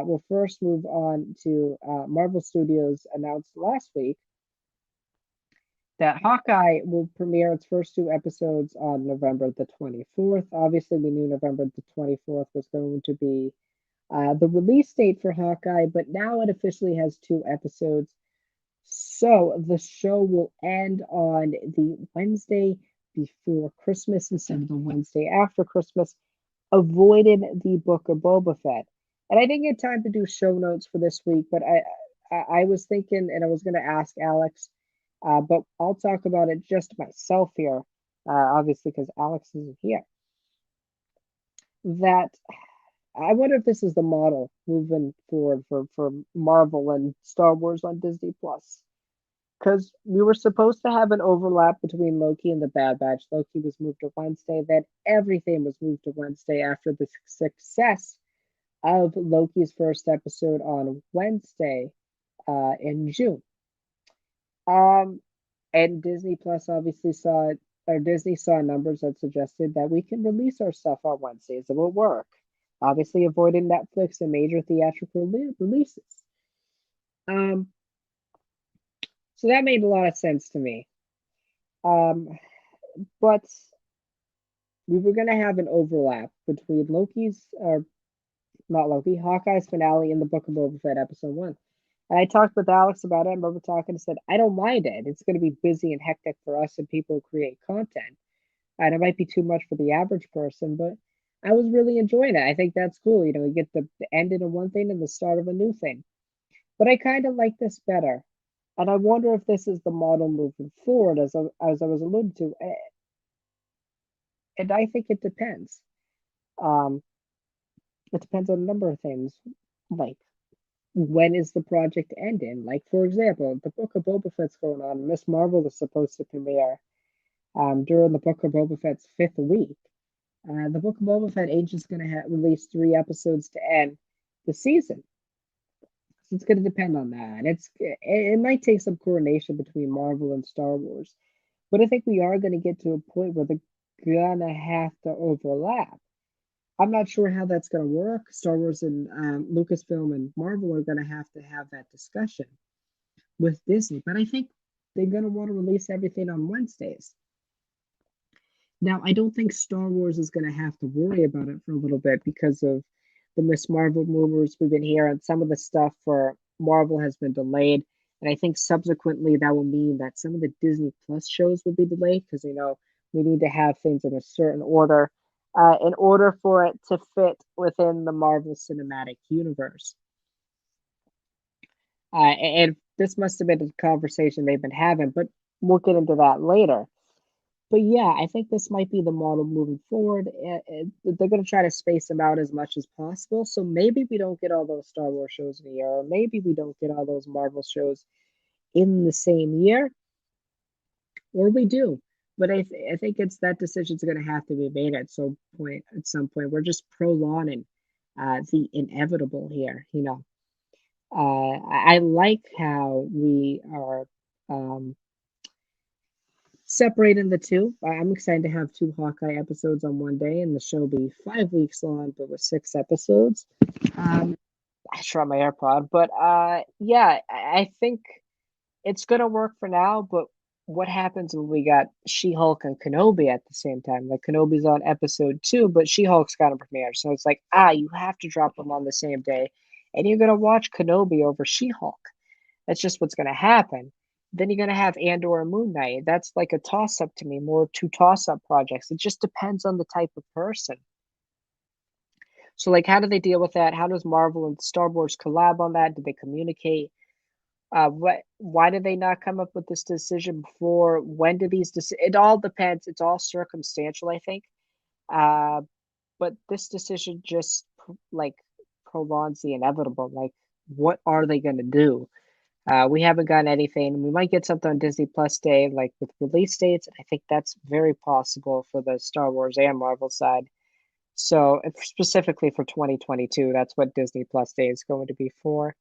we'll first move on to Marvel Studios announced last week that Hawkeye will premiere its first two episodes on November the 24th. Obviously, we knew November the 24th was going to be the release date for Hawkeye, but now it officially has two episodes. So the show will end on the Wednesday before Christmas instead of the Wednesday after Christmas, avoiding the Book of Boba Fett. And I didn't get time to do show notes for this week, but I was thinking, and I was going to ask Alex, but I'll talk about it just myself here, obviously because Alex isn't here. That I wonder if this is the model moving forward for Marvel and Star Wars on Disney Plus. Because we were supposed to have an overlap between Loki and the Bad Batch. Loki was moved to Wednesday, then everything was moved to Wednesday after the success of Loki's first episode on Wednesday in June. And Disney Plus obviously saw, or Disney saw numbers that suggested that we can release our stuff on Wednesdays. It will work. Obviously, avoiding Netflix and major theatrical releases. Um, so that made a lot of sense to me. Um, but we were going to have an overlap between Loki's, or not Loki, Hawkeye's finale and the Book of Boba Fett episode one. And I talked with Alex about it. I remember talking and said, I don't mind it. It's going to be busy and hectic for us and people who create content. And it might be too much for the average person, but I was really enjoying it. I think that's cool. You know, we get the ending of one thing and the start of a new thing. But I kind of like this better. And I wonder if this is the model moving forward, as I was alluding to. And I think it depends. Um, it depends on a number of things, like when is the project ending? Like, for example, the Book of Boba Fett's going on. Miss Marvel is supposed to premiere during the Book of Boba Fett's fifth week. The Book of Boba Fett Agent's going to release three episodes to end the season. So it's going to depend on that. It might take some coordination between Marvel and Star Wars, but I think we are going to get to a point where they're gonna have to overlap. I'm not sure how that's going to work. Star Wars and Lucasfilm and Marvel are going to have that discussion with Disney, but I think they're going to want to release everything on Wednesdays. Now, I don't think Star Wars is going to have to worry about it for a little bit because of the Miss Marvel rumors we've been hearing. Some of the stuff for Marvel has been delayed, and I think subsequently that will mean that some of the Disney Plus shows will be delayed because we need to have things in a certain order in order for it to fit within the Marvel Cinematic Universe. And this must have been a conversation they've been having, but we'll get into that later. But yeah, I think this might be the model moving forward. They're going to try to space them out as much as possible. So maybe we don't get all those Star Wars shows in a year, or maybe we don't get all those Marvel shows in the same year, or we do. But I think it's that decision's going to have to be made at some point. At some point, we're just prolonging the inevitable here. I like how we are separating the two. I'm excited to have two Hawkeye episodes on one day, and the show will be 5 weeks long, but with six episodes. I shot my AirPod, but yeah, I think it's gonna work for now. But what happens when we got She-Hulk and Kenobi at the same time? Like Kenobi's on episode 2, but She-Hulk's got a premiere, so it's like you have to drop them on the same day, and you're gonna watch Kenobi over She-Hulk. That's just what's gonna happen. Then you're gonna have Andor and Moon Knight. That's like a toss-up to me, more two toss-up projects. It just depends on the type of person. So, like, how do they deal with that? How does Marvel and Star Wars collab on that? Do they communicate? Why did they not come up with this decision before? When do these it all depends. It's all circumstantial, I think. Uh, but this decision just like prolongs the inevitable. Like, what are they going to do? We haven't gotten anything. We might get something on Disney Plus Day, like with release dates. I think that's very possible for the Star Wars and Marvel side. So, specifically for 2022, that's what Disney Plus Day is going to be for.